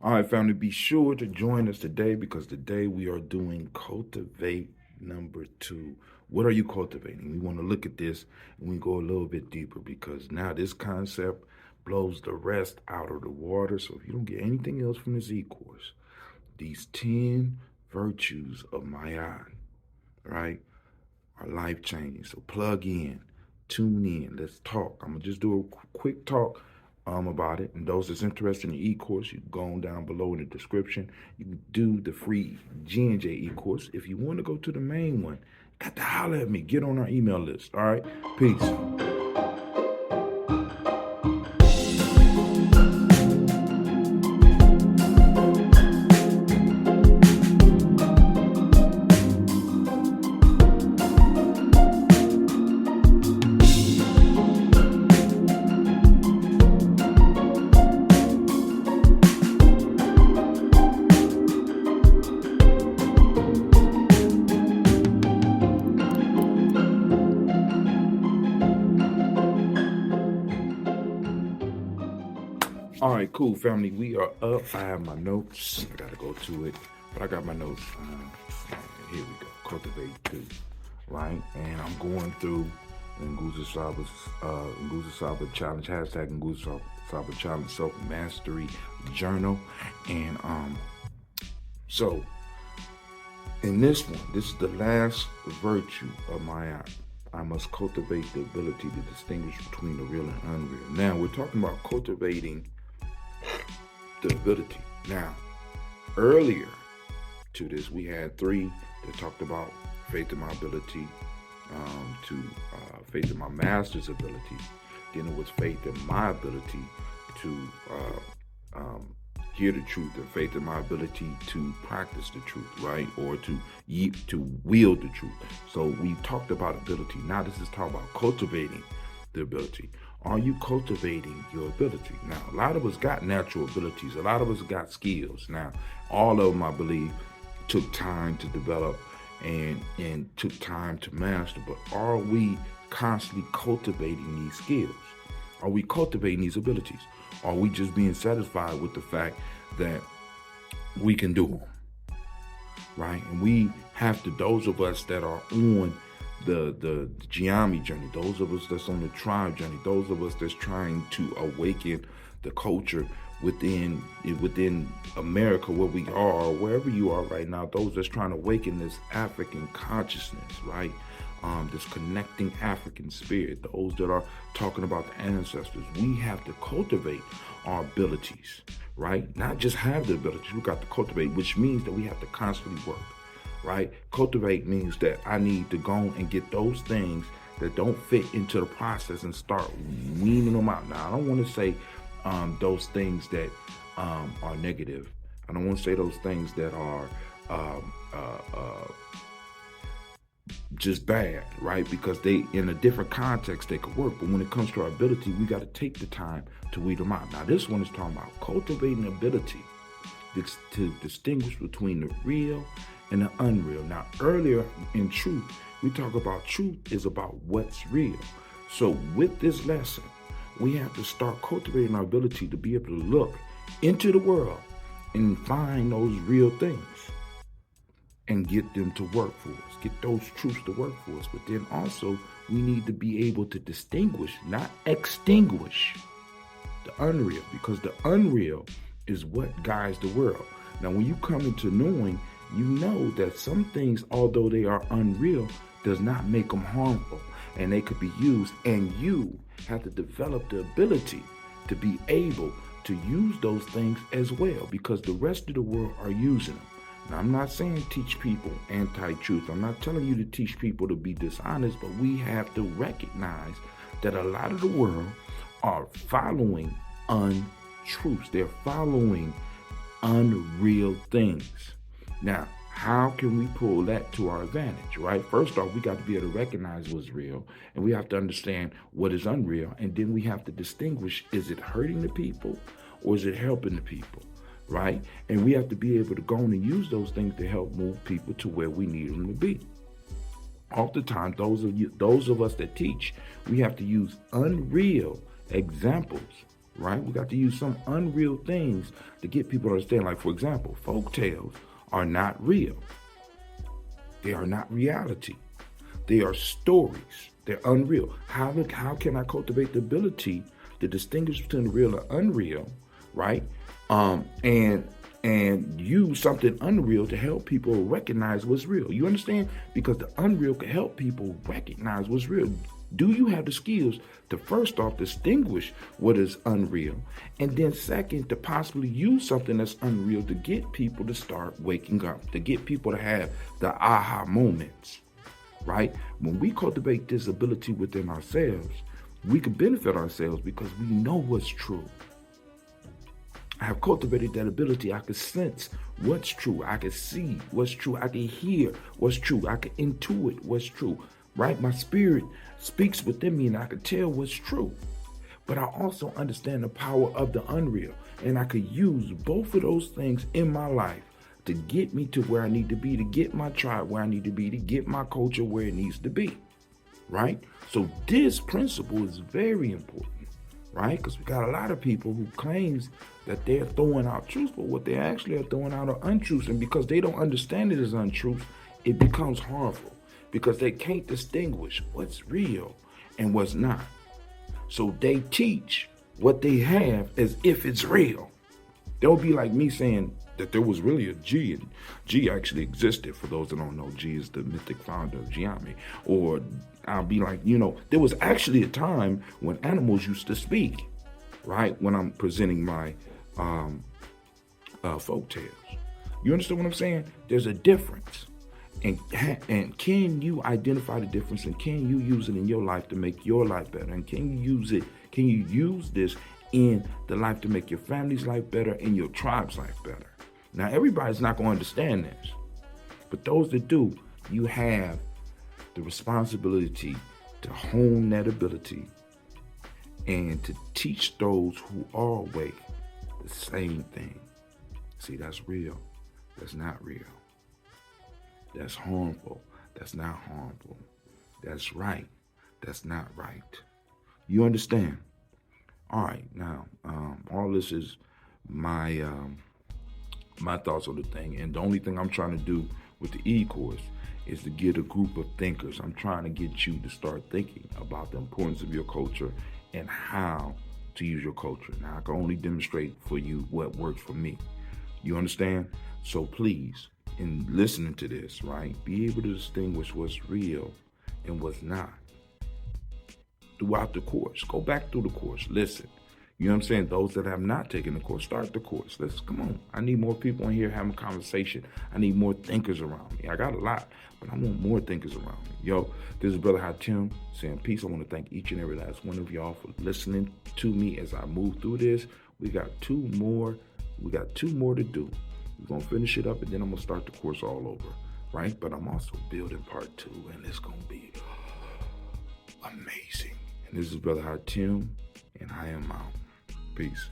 All right, family, be sure to join us today because today we are doing Cultivate number 2. What are you cultivating? We want to look at this and we go a little bit deeper because now this concept blows the rest out of the water. So if you don't get anything else from this e-course, these 10 virtues of Mayan, right, are life changing. So plug in, tune in, let's talk. I'm gonna just do a quick talk about it. And those that's interested in the e-course, you can go on down below in the description. You can do the free G&J e-course. If you want to go to the main one, got to holler at me. Get on our email list. All right. Peace. All right, cool, family. We are up. I have my notes. I got to go to it, but I got my notes. Here we go. Cultivate 2, right? And I'm going through the Nguza Saba Challenge, hashtag Nguza Saba Challenge Self-Mastery Journal. And so in this one, this is the last virtue of my app. I must cultivate the ability to distinguish between the real and unreal. Now, we're talking about cultivating the ability. Now, earlier to this, we had 3 that talked about faith in my ability, faith in my master's ability. Then it was faith in my ability to hear the truth, and faith in my ability to practice the truth, right? Or to wield the truth. So we talked about ability. Now this is talking about cultivating the ability. Are you cultivating your ability? Now, a lot of us got natural abilities. A lot of us got skills. Now, all of them, I believe, took time to develop and took time to master. But are we constantly cultivating these skills? Are we cultivating these abilities? Are we just being satisfied with the fact that we can do them, right? And we have to, those of us that are on the Gye-Nyame journey, those of us that's on the tribe journey, those of us that's trying to awaken the culture within America, where we are, or wherever you are right now, those that's trying to awaken this African consciousness, right? This connecting African spirit, those that are talking about the ancestors. We have to cultivate our abilities, right? Not just have the abilities, we got to cultivate, which means that we have to constantly work, right? Cultivate means that I need to go and get those things that don't fit into the process and start weaning them out. Now, I don't want to say those things that are negative. I don't want to say those things that are just bad, right? Because they, in a different context, they could work. But when it comes to our ability, we got to take the time to weed them out. Now, this one is talking about cultivating ability to distinguish between the real and the unreal. Now, earlier in truth, we talk about truth is about what's real. So with this lesson, we have to start cultivating our ability to be able to look into the world and find those real things and get them to work for us, get those truths to work for us. But then also, we need to be able to distinguish, not extinguish, the unreal, because the unreal is what guides the world. Now, when you come into knowing, you know that some things, although they are unreal, does not make them harmful, and they could be used, and you have to develop the ability to be able to use those things as well, because the rest of the world are using them. Now, I'm not saying teach people anti-truth. I'm not telling you to teach people to be dishonest, but we have to recognize that a lot of the world are following untruths. They're following unreal things. Now, how can we pull that to our advantage, right? First off, we got to be able to recognize what's real, and we have to understand what is unreal, and then we have to distinguish, is it hurting the people or is it helping the people, right? And we have to be able to go on and use those things to help move people to where we need them to be. Oftentimes, those of us that teach, we have to use unreal examples right? We got to use some unreal things to get people to understand. Like, for example, folk tales are not real. They are not reality. They are stories. They're unreal. How can I cultivate the ability to distinguish between the real and unreal, right? And use something unreal to help people recognize what's real. You understand? Because the unreal can help people recognize what's real. Do you have the skills to first off distinguish what is unreal, and then second to possibly use something that's unreal to get people to start waking up, to get people to have the aha moments, right? When we cultivate this ability within ourselves, we can benefit ourselves because we know what's true. I have cultivated that ability. I can sense what's true. I can see what's true. I can hear what's true. I can intuit what's true, right? My spirit speaks within me and I can tell what's true. But I also understand the power of the unreal. And I could use both of those things in my life to get me to where I need to be, to get my tribe where I need to be, to get my culture where it needs to be, right? So this principle is very important, right? Because we got a lot of people who claims that they're throwing out truths, but what they actually are throwing out are untruths. And because they don't understand it as untruths, it becomes harmful because they can't distinguish what's real and what's not. So they teach what they have as if it's real. They'll be like me saying that there was really a Gye, and Gye actually existed. For those that don't know, Gye is the mythic founder of Gye-Nyame. Or I'll be like, there was actually a time when animals used to speak, right? When I'm presenting my folk tales. You understand what I'm saying? There's a difference. And can you identify the difference, and can you use it in your life to make your life better? And can you use this in the life to make your family's life better and your tribe's life better? Now, everybody's not going to understand this, but those that do, you have the responsibility to hone that ability and to teach those who are awake the same thing. See, that's real. That's not real. That's harmful. That's not harmful. That's right. That's not right. You understand? All right. Now, all this is my thoughts on the thing. And the only thing I'm trying to do with the ecourse is to get a group of thinkers. I'm trying to get you to start thinking about the importance of your culture and how to use your culture. Now, I can only demonstrate for you what works for me. You understand? So please, in listening to this, right, be able to distinguish what's real and what's not throughout the course. Go back through the course. Listen. You know what I'm saying? Those that have not taken the course, start the course. Let's come on. I need more people in here having a conversation. I need more thinkers around me. I got a lot, but I want more thinkers around me. Yo, this is Brother Hatim saying peace. I want to thank each and every last one of y'all for listening to me as I move through this. We got two more to do. We're going to finish it up, and then I'm going to start the course all over, right? But I'm also building part 2, and it's going to be amazing. And this is Brother Hatim, and I am out. Peace.